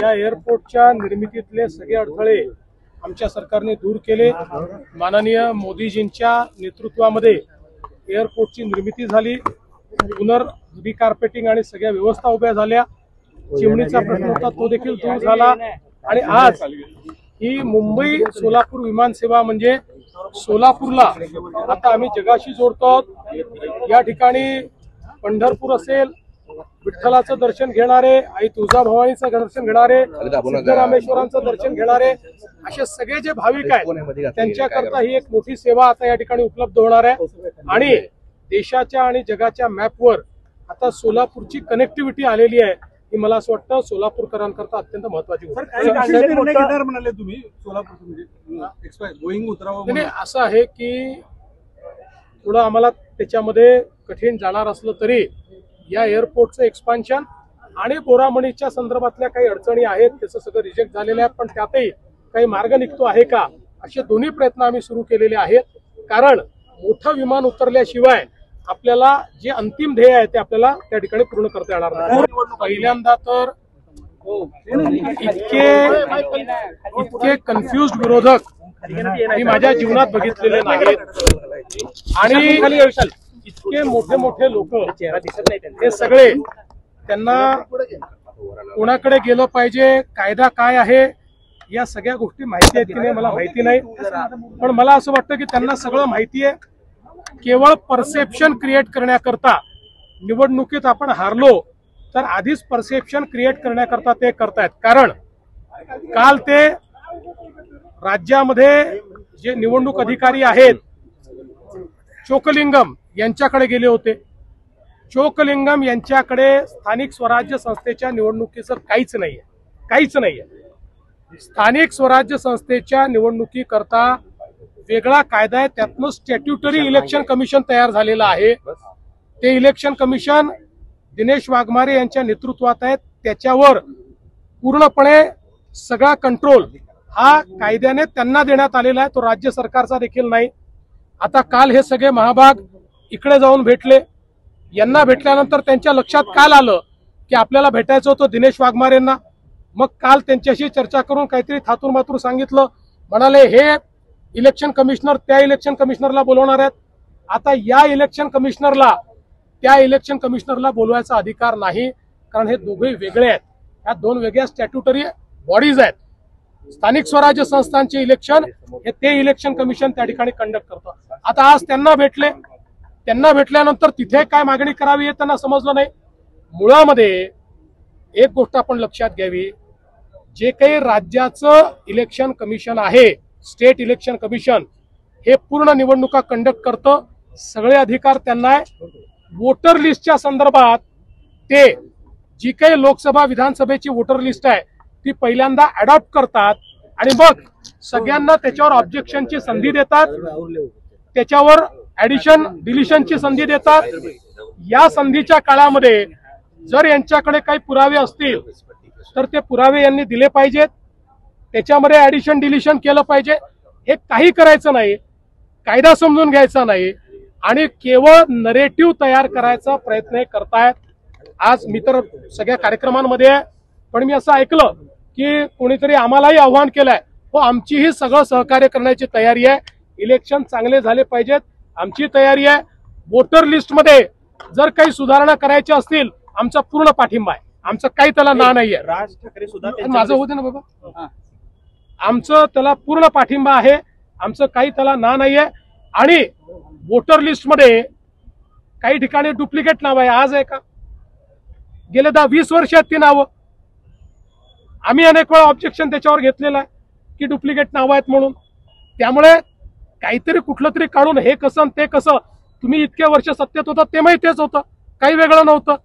या एअरपोर्टच्या निर्मितीतले सगळे अडथळे आमच्या सरकारने दूर केले। माननीय मोदीजींच्या नेतृत्वामध्ये एअरपोर्टची निर्मिती झाली, रिकार्पेटिंग आणि सगळ्या व्यवस्था उभ्या झाल्या। चिमणीचा प्रश्न होता तो देखील दूर झाला आणि आज ही मुंबई सोलापूर विमानसेवा म्हणजे सोलापूरला आता आम्ही जगाशी जोडतो। या ठिकाणी पंढरपूर असेल, विठ्ठलाचं दर्शन घेणारे, आई तुळजाभवानीचं दर्शन घेणारे, सिद्धरामेश्वरांचं दर्शन घेणारे असे सगळे जे भाविक आहेत त्यांच्याकरता ही एक मोठी सेवा आता या ठिकाणी उपलब्ध होणार आहे। आणि देशाच्या आणि जगाच्या मॅपवर आता सोलापूरची कनेक्टिव्हिटी आलेली आहे, ही मला असं वाटतं सोलापूरकरांकरता अत्यंत महत्वाची गोष्ट म्हणाले तुम्ही। सोलापूर गोईंग उतरावं असं आहे की थोडं आम्हाला त्याच्यामध्ये कठीण जाणार असलं तरी या एअरपोर्टचं एक्सपान्शन आणि बोरामणीच्या संदर्भातल्या काही अडचणी आहेत त्याचं सगळं रिजेक्ट झालेलं आहे, पण त्यातही काही मार्ग निघतो आहे का असे दोन्ही प्रयत्न आम्ही सुरू केलेले आहेत। कारण मोठं विमान उतरल्याशिवाय आपल्याला जे अंतिम ध्येय आहे ते आपल्याला त्या ठिकाणी पूर्ण करता येणार नाही। पहिल्यांदा तर इतके कन्फ्युज्ड विरोधक मी माझ्या जीवनात बघितलेले नाहीत आणि इतके मोठे मोठे लोक हे सगळे त्यांना कोणाकडे गेलं पाहिजे, कायदा काय आहे या सगळ्या गोष्टी माहिती आहेत की नाही मला माहिती नाही, पण मला असं वाटतं की त्यांना सगळं माहिती आहे। केवळ परसेप्शन क्रिएट करण्याकरता निवडणुकीत आपण हारलो तर आधीच परसेप्शन क्रिएट करण्याकरता ते करतायत। कारण काल ते राज्यामध्ये जे निवडणूक अधिकारी आहेत चोकलिंगम यांच्याकडे गेले होते। चोकलिंगम यांच्याकडे स्थानिक स्वराज्य संस्थेच्या निवडणुकीचं काहीच नाहीये। स्थानिक स्वराज्य संस्थेच्या निवडणुकीकरता वेगळा कायदा आहे, त्यातनं स्टॅट्युटरी इलेक्शन कमिशन तयार झालेलं आहे। ते इलेक्शन कमिशन दिनेश वाघमारे यांच्या नेतृत्वात आहे, त्याच्यावर पूर्णपणे सगळा कंट्रोल हा कायद्याने त्यांना देण्यात आलेला आहे, तो राज्य सरकारचा देखील नाही। आता काल हे सगळे महाभाग इकडे जाऊन भेटले, यांना भेटल्यानंतर त्यांच्या लक्षात काल आलं की आपल्याला भेटायचं होतं दिनेश वाघमारेंना। मग काल त्यांच्याशी चर्चा करून काहीतरी थातूर मातूर सांगितलं, म्हणाले हे इलेक्शन कमिशनर त्या इलेक्शन कमिशनरला बोलवणार आहेत। आता या इलेक्शन कमिशनरला त्या इलेक्शन कमिशनरला बोलवायचा अधिकार नाही, कारण हे दोघे वेगळे आहेत, ह्या दोन वेगळ्या स्टॅट्युटरी बॉडीज आहेत। स्थानिक स्वराज्य संस्थांचे इलेक्शन हे ते इलेक्शन कमिशन त्या ठिकाणी कंडक्ट करतं। आता आज त्यांना भेटल्यानंतर तिथे काय मागणी करावी हे त्यांना समजलं नाही। मुळामध्ये एक गोष्ट आपण लक्षात घ्यावी, जे काही राज्याचं इलेक्शन कमिशन आहे स्टेट इलेक्शन कमिशन हे पूर्ण निवडणुका कंडक्ट करतं, सगळे अधिकार त्यांना आहे। वोटर लिस्टच्या संदर्भात ते जी काही लोकसभा विधानसभेची वोटर लिस्ट आहे ती पहिल्यांदा अडॉप्ट करतात आणि मग सगळ्यांना त्याच्यावर ऑब्जेक्शनची संधी देतात, त्याच्यावर ऍडिशन डिलिशनची संधी देतात। या संधीच्या काळामध्ये जर यांच्याकडे काही पुरावे असतील तर ते पुरावे यांनी दिले पाहिजेत, त्याच्यामध्ये ऍडिशन डिलिशन केलं पाहिजे। हे काही करायचं नाही, कायदा समजून घ्यायचा नाही आणि केवळ नरेटिव्ह तयार करायचा प्रयत्न करतायत। आज मी तर सगळ्या कार्यक्रमांमध्ये आहे, पण मी असं ऐकलं की कोणीतरी आम्हालाही आव्हान केलंय, हो आमचीही सगळं सहकार्य करण्याची तयारी आहे, इलेक्शन चांगले झाले पाहिजेत, आमची तयारी आहे। वोटर लिस्टमध्ये जर काही सुधारणा करायच्या असतील आमचा पूर्ण पाठिंबा आहे, आमचं काही त्याला ना नाहीये। राज ठाकरे सुद्धा माझं होते ना बाबा, आमचं त्याला पूर्ण पाठिंबा आहे, आमचं काही त्याला ना नाहीये। आणि वोटर लिस्टमध्ये काही ठिकाणी डुप्लिकेट नाव आहे, आज आहे का? गेले 10-20 वर्ष आहेत ती नावं। आम्ही अनेक वेळा ऑब्जेक्शन त्याच्यावर घेतलेलं आहे की डुप्लिकेट नावं आहेत म्हणून। त्यामुळे काहीतरी कुठलं तरी काढून हे कसं ते कसं, तुम्ही इतक्या वर्ष सत्तेत होता ते माहितीच होतं, काही वेगळं नव्हतं।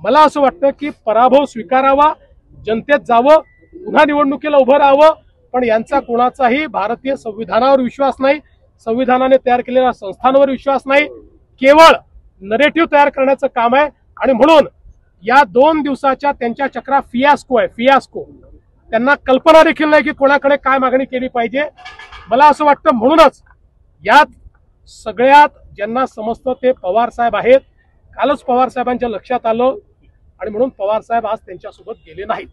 मला असं वाटतं की पराभव स्वीकारावा, जनतेत जावं, पुन्हा निवडणुकीला उभं राहावं, पण यांचा कोणाचाही भारतीय संविधानावर विश्वास नाही, संविधानाने तयार केलेल्या संस्थांवर विश्वास नाही, केवळ नरेटिव्ह तयार करण्याचं काम आहे। आणि म्हणून या 2 दिवसाच्या त्यांच्या चक्रा फियास्को त्यांना कल्पना देखील नाही की कोणाकडे काय मागणी केली पाहिजे। मला असं वाटतं म्हणूनच यात सगळ्यात ज्यांना समजतं ते पवार साहेब आहेत। कालच पवार साहेबांच्या लक्षात आलं आणि म्हणून पवार साहेब आज त्यांच्यासोबत गेले नाहीत।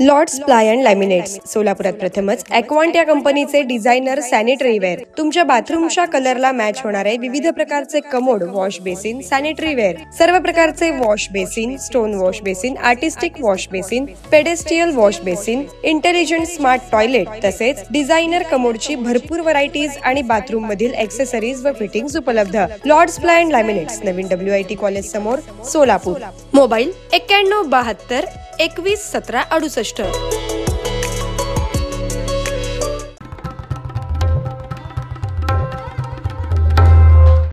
लॉर्ड्स प्लाय अँड लॅमिनेट्स सोलापुरात प्रथमच ॲक्वांट या कंपनीचे डिझायनर सॅनिटरी वेअर. तुमच्या बाथरूमच्या कलरला मॅच होणारे विविध प्रकारचे commode, wash basin, sanitary ware, सर्व प्रकारचे wash basin, stone wash basin, artistic wash basin, pedestal wash basin, intelligent smart toilet तसेच डिझायनर कमोडची भरपूर व्हरायटीज आणि बाथरूम मधील एक्सेसरीज व फिटिंग्स उपलब्ध. लॉर्ड्स प्लाय अँड लॅमिनेट्स, नवीन WIT कॉलेज समोर, सोलापूर. मोबाईल 91 72 21 17 68.